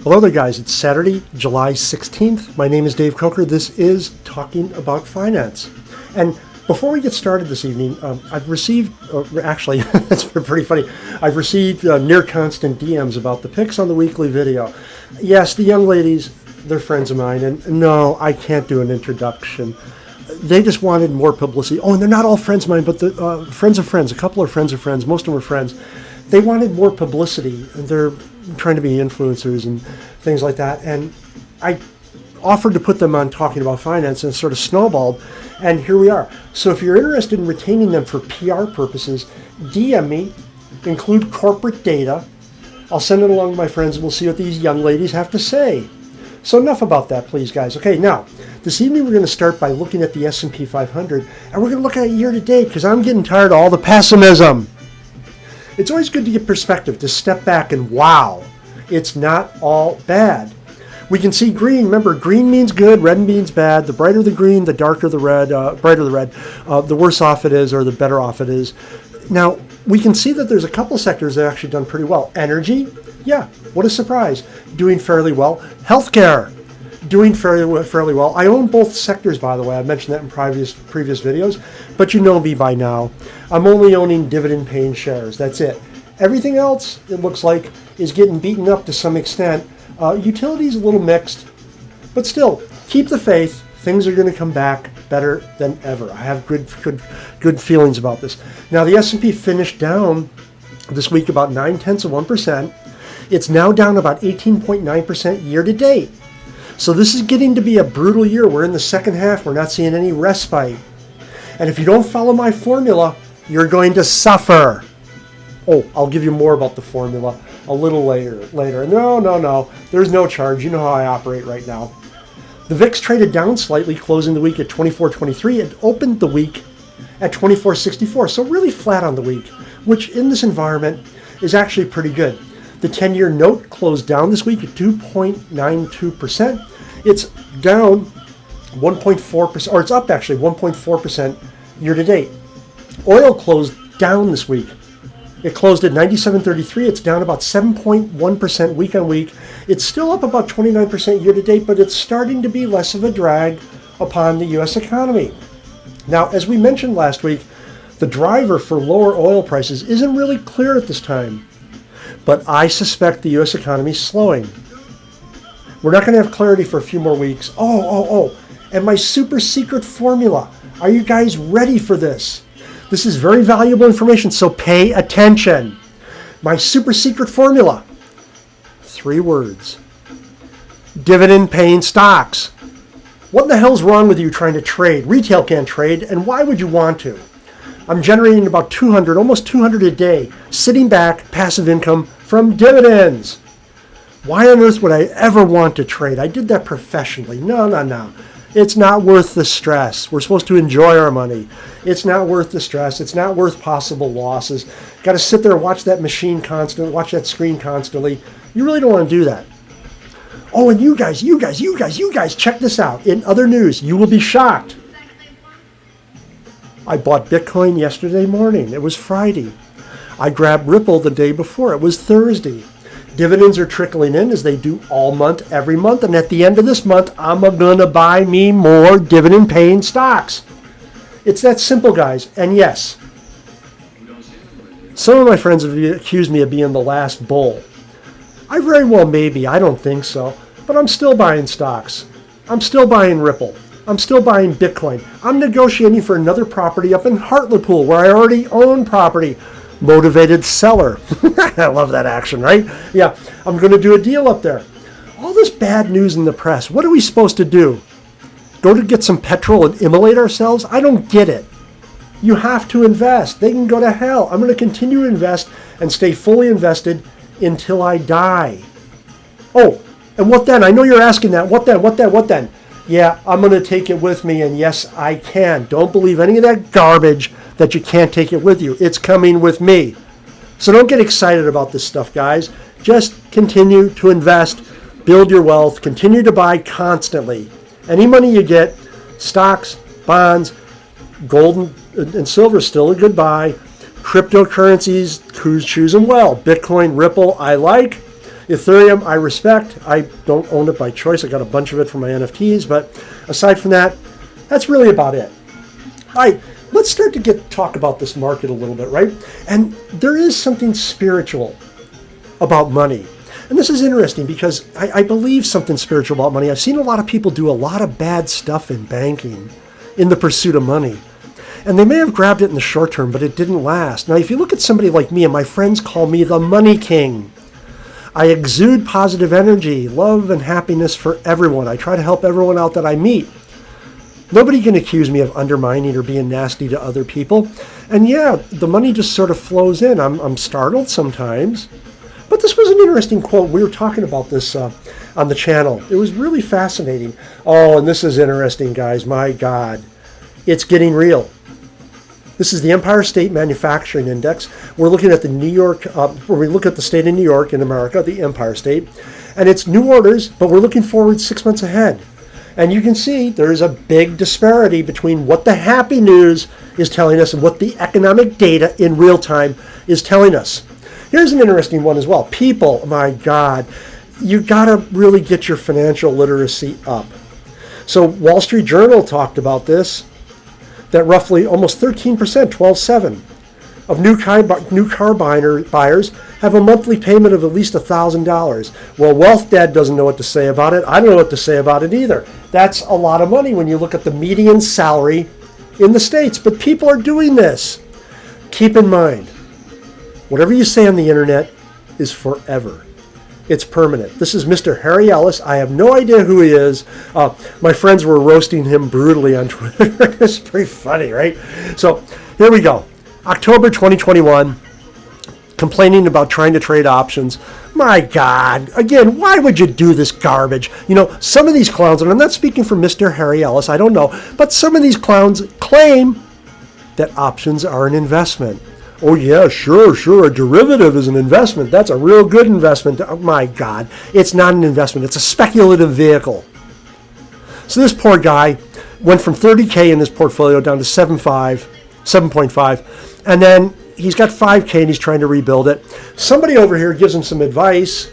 Hello there, guys. It's Saturday, July 16th. My name is Dave Coker. This is Talking About Finance. And before we get started this evening, I've received, actually, it's pretty funny, I've received near constant DMs about the picks on the weekly video. Yes, the young ladies, they're friends of mine, and no, I can't do an introduction. They just wanted more publicity. Oh, and they're not all friends of mine, but the friends of friends, a couple are friends of friends, most of them are friends. They wanted more publicity, and they're trying to be influencers and things like that. And I offered to put them on Talking About Finance, and it sort of snowballed, and here we are. So if you're interested in retaining them for PR purposes, DM me, include corporate data. I'll send it along to my friends, and we'll see what these young ladies have to say. So enough about that, please, guys. Okay, now, this evening we're going to start by looking at the S&P 500, and we're going to look at it year to date, because I'm getting tired of all the pessimism. It's always good to get perspective, to step back and wow, it's not all bad. We can see green. Remember, green means good, red means bad. The brighter the green, the darker the red, brighter the red, the worse off it is or the better off it is. Now, we can see that there's a couple sectors that have actually done pretty well. Energy, yeah, what a surprise, doing fairly well. Healthcare, doing fairly well. I own both sectors, by the way. I mentioned that in previous videos, but you know me by now. I'm only owning dividend-paying shares. That's it. Everything else, it looks like, is getting beaten up to some extent. Utilities a little mixed, but still, keep the faith. Things are going to come back better than ever. I have good feelings about this. Now, the S&P finished down this week about 0.9%. It's now down about 18.9% year to date. So this is getting to be a brutal year. We're in the second half. We're not seeing any respite. And if you don't follow my formula, you're going to suffer. Oh, I'll give you more about the formula a little later. No. There's no charge. You know how I operate right now. The VIX traded down slightly, closing the week at 24.23. It opened the week at 24.64. So really flat on the week, which in this environment is actually pretty good. The 10-year note closed down this week at 2.92%. It's down 1.4%, or it's up actually 1.4% year to date. Oil closed down this week. It closed at 97.33. It's down about 7.1% week on week. It's still up about 29% year to date, but it's starting to be less of a drag upon the U.S. economy. Now, as we mentioned last week, the driver for lower oil prices isn't really clear at this time. But I suspect the U.S. economy is slowing. We're not going to have clarity for a few more weeks. And my super secret formula. Are you guys ready for this? This is very valuable information, so pay attention. My super secret formula. 3 words. Dividend-paying stocks. What the hell's wrong with you trying to trade? Retail can't trade, and why would you want to? I'm generating about 200, almost 200 a day, sitting back, passive income from dividends. Why on earth would I ever want to trade? I did that professionally. No. It's not worth the stress. We're supposed to enjoy our money. It's not worth the stress. It's not worth possible losses. Got to sit there and watch that machine constantly, watch that screen constantly. You really don't want to do that. Oh, and you guys, check this out. In other news, you will be shocked. I bought Bitcoin yesterday morning. It was Friday. I grabbed Ripple the day before. It was Thursday. Dividends are trickling in as they do all month, every month. And at the end of this month, I'm going to buy me more dividend-paying stocks. It's that simple, guys. And yes, some of my friends have accused me of being the last bull. I very well may be. I don't think so. But I'm still buying stocks. I'm still buying Ripple. I'm still buying Bitcoin. I'm negotiating for another property up in Hartlepool where I already own property. Motivated seller. I love that action, right? Yeah, I'm going to do a deal up there. All this bad news in the press. What are we supposed to do? Go to get some petrol and immolate ourselves? I don't get it. You have to invest. They can go to hell. I'm going to continue to invest and stay fully invested until I die. Oh, and what then? I know you're asking that. What then? Yeah, I'm going to take it with me, and yes, I can. Don't believe any of that garbage that you can't take it with you. It's coming with me. So don't get excited about this stuff, guys. Just continue to invest, build your wealth, continue to buy constantly. Any money you get, stocks, bonds, gold and silver, still a good buy. Cryptocurrencies, choose them well. Bitcoin, Ripple, I like. Ethereum, I respect. I don't own it by choice. I got a bunch of it for my NFTs, but aside from that, that's really about it. All right, let's start to talk about this market a little bit, right? And there is something spiritual about money. And this is interesting because I believe something spiritual about money. I've seen a lot of people do a lot of bad stuff in banking in the pursuit of money. And they may have grabbed it in the short term, but it didn't last. Now, if you look at somebody like me, and my friends call me the Money King, I exude positive energy, love, and happiness for everyone. I try to help everyone out that I meet. Nobody can accuse me of undermining or being nasty to other people. And yeah, the money just sort of flows in. I'm startled sometimes. But this was an interesting quote. We were talking about this on the channel. It was really fascinating. Oh, and this is interesting, guys. My God. It's getting real. This is the Empire State Manufacturing Index. We're looking at the New York, where we look at the state of New York in America, the Empire State. And it's new orders, but we're looking forward 6 months ahead. And you can see there's a big disparity between what the happy news is telling us and what the economic data in real time is telling us. Here's an interesting one as well. People, my God, you got to really get your financial literacy up. So Wall Street Journal talked about this, that roughly almost 13%, 12.7, of new car buyers have a monthly payment of at least $1,000. Well, Wealth Dad doesn't know what to say about it. I don't know what to say about it either. That's a lot of money when you look at the median salary in the States. But people are doing this. Keep in mind, whatever you say on the internet is forever. It's permanent. This is Mr. Harry Ellis. I have no idea who he is. My friends were roasting him brutally on Twitter. It's pretty funny, right? So here we go. October 2021, complaining about trying to trade options. My God, again, why would you do this garbage? You know, some of these clowns, and I'm not speaking for Mr. Harry Ellis, I don't know, but some of these clowns claim that options are an investment. Oh yeah, sure, a derivative is an investment. That's a real good investment. Oh my God, it's not an investment. It's a speculative vehicle. So this poor guy went from 30K in his portfolio down to 7.5, and then he's got 5K and he's trying to rebuild it. Somebody over here gives him some advice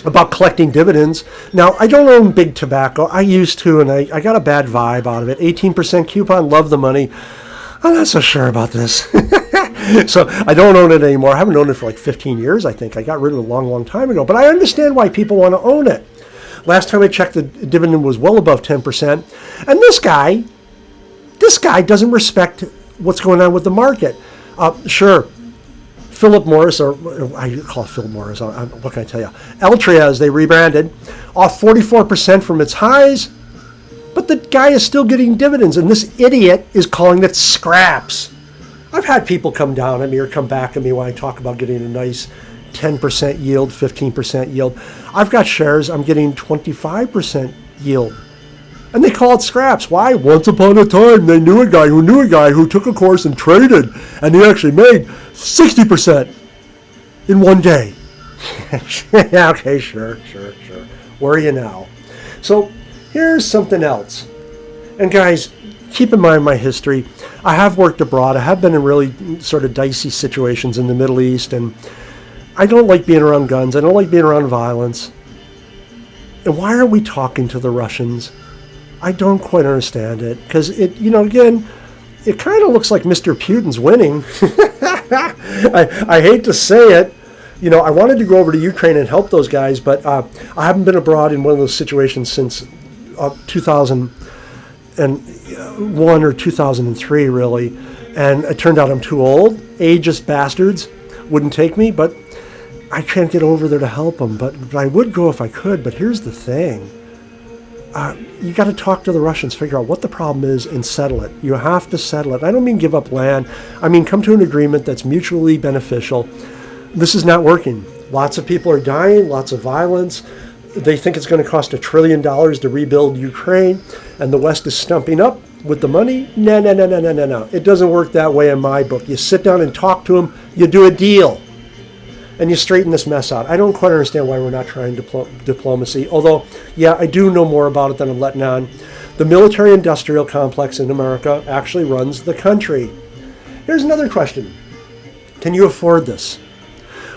about collecting dividends. Now, I don't own big tobacco. I used to, and I got a bad vibe out of it. 18% coupon, love the money. I'm not so sure about this. So I don't own it anymore. I haven't owned it for like 15 years, I think. I got rid of it a long time ago. But I understand why people want to own it. Last time I checked, the dividend was well above 10%. And this guy doesn't respect what's going on with the market. Sure, Philip Morris, or I call it Philip Morris, what can I tell you? Altria, as they rebranded, off 44% from its highs. But the guy is still getting dividends, and this idiot is calling it scraps. I've had people come down at me or come back at me when I talk about getting a nice 10% yield, 15% yield. I've got shares, I'm getting 25% yield. And they call it scraps. Why? Once upon a time, they knew a guy who took a course and traded, and he actually made 60% in one day. Yeah, okay, sure. Where are you now? So here's something else. And guys, keep in mind my history. I have worked abroad. I have been in really sort of dicey situations in the Middle East, and I don't like being around guns. I don't like being around violence. And why are we talking to the Russians? I don't quite understand it, because it kind of looks like Mr. Putin's winning. I hate to say it. You know, I wanted to go over to Ukraine and help those guys, but I haven't been abroad in one of those situations since 2001 or 2003, really. And it turned out I'm too old. Ageist bastards wouldn't take me, but I can't get over there to help them. But I would go if I could. But here's the thing. You got to talk to the Russians, figure out what the problem is, and settle it. You have to settle it. I don't mean give up land. I mean come to an agreement that's mutually beneficial. This is not working. Lots of people are dying, lots of violence. They think it's going to cost $1 trillion to rebuild Ukraine, and the West is stumping up with the money. No. It doesn't work that way in my book. You sit down and talk to them, you do a deal, and you straighten this mess out. I don't quite understand why we're not trying diplomacy, although, yeah, I do know more about it than I'm letting on. The military-industrial complex in America actually runs the country. Here's another question. Can you afford this?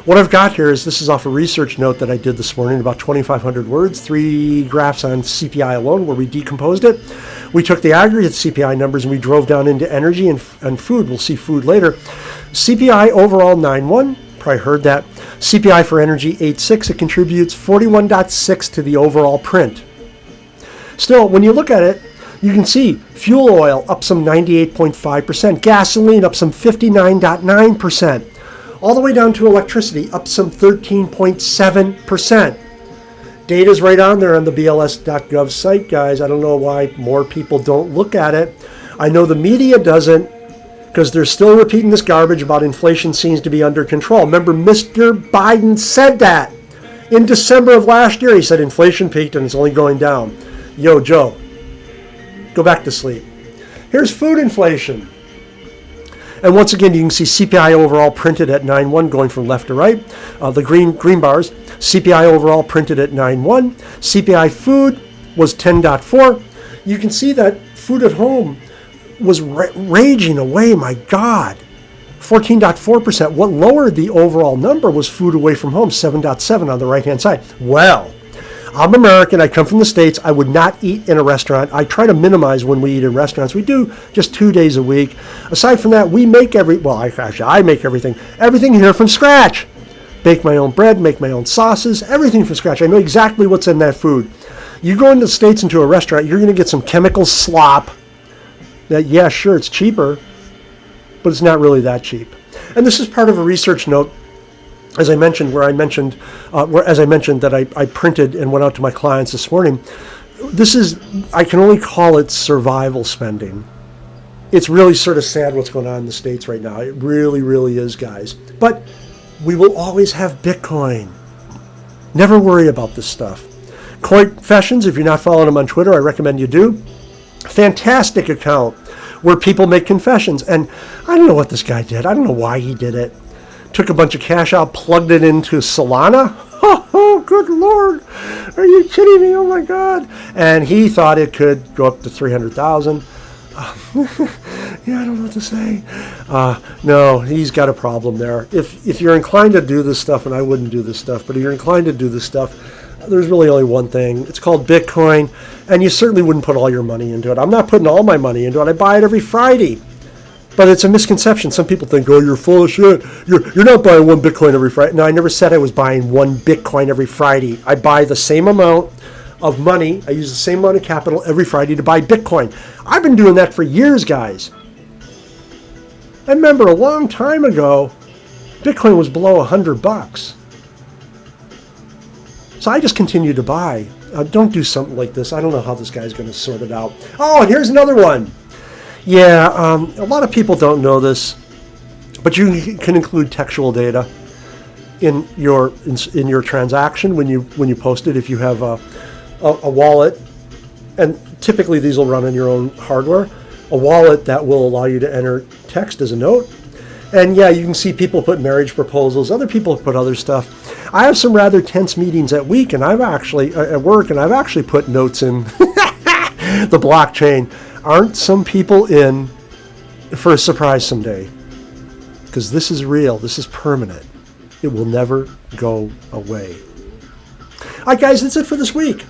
What I've got here is, this is off a research note that I did this morning, about 2,500 words, 3 graphs on CPI alone where we decomposed it. We took the aggregate CPI numbers and we drove down into energy and food. We'll see food later. CPI overall 9.1, probably heard that. CPI for energy 8.6, it contributes 41.6 to the overall print. Still, when you look at it, you can see fuel oil up some 98.5%, gasoline up some 59.9%. All the way down to electricity, up some 13.7%. Data's right on there on the BLS.gov site, guys. I don't know why more people don't look at it. I know the media doesn't, because they're still repeating this garbage about inflation seems to be under control. Remember, Mr. Biden said that in December of last year. He said inflation peaked and it's only going down. Yo, Joe, go back to sleep. Here's food inflation. And once again, you can see CPI overall printed at 9.1 going from left to right. The green bars, CPI overall printed at 9.1. CPI food was 10.4. You can see that food at home was raging away, my God. 14.4%. What lowered the overall number was food away from home, 7.7 on the right-hand side. Well, I'm American. I come from the States. I would not eat in a restaurant. I try to minimize when we eat in restaurants. We do just 2 days a week. Aside from that, we make I make everything. Everything here from scratch. Bake my own bread, make my own sauces, everything from scratch. I know exactly what's in that food. You go into the States into a restaurant, you're going to get some chemical slop that, yeah, sure, it's cheaper, but it's not really that cheap. And this is part of a research note, as I mentioned, that I printed and went out to my clients this morning. This is, I can only call it survival spending. It's really sort of sad what's going on in the States right now. It really, really is, guys. But we will always have Bitcoin. Never worry about this stuff. Confessions, if you're not following them on Twitter, I recommend you do. Fantastic account where people make confessions. And I don't know what this guy did. I don't know why he did it. Took a bunch of cash out, plugged it into Solana. Oh, good Lord. Are you kidding me? Oh, my God. And he thought it could go up to 300,000. Yeah, I don't know what to say. No, he's got a problem there. If you're inclined to do this stuff, and I wouldn't do this stuff, but if you're inclined to do this stuff, there's really only one thing. It's called Bitcoin, and you certainly wouldn't put all your money into it. I'm not putting all my money into it. I buy it every Friday. But it's a misconception. Some people think, oh, you're full of shit. You're not buying one Bitcoin every Friday. No, I never said I was buying one Bitcoin every Friday. I buy the same amount of money. I use the same amount of capital every Friday to buy Bitcoin. I've been doing that for years, guys. I remember a long time ago, Bitcoin was below $100. So I just continue to buy. Don't do something like this. I don't know how this guy's going to sort it out. Oh, and here's another one. Yeah, a lot of people don't know this, but you can include textual data in your transaction when you post it. If you have a wallet, and typically these will run on your own hardware, a wallet that will allow you to enter text as a note. And yeah, you can see people put marriage proposals. Other people put other stuff. I have some rather tense meetings at work, and I've actually put notes in the blockchain. Aren't some people in for a surprise someday? Because this is real. This is permanent. It will never go away. All right, guys, that's it for this week.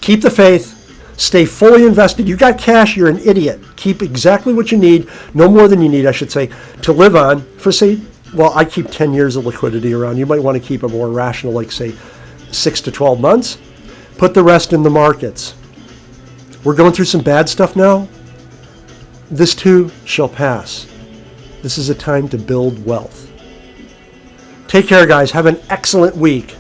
Keep the faith. Stay fully invested. You got cash, you're an idiot. Keep exactly what you need, no more than you need, I should say, to live on for, say, well, I keep 10 years of liquidity around. You might want to keep a more rational, like, say, 6 to 12 months. Put the rest in the markets. We're going through some bad stuff now. This too shall pass. This is a time to build wealth. Take care, guys. Have an excellent week.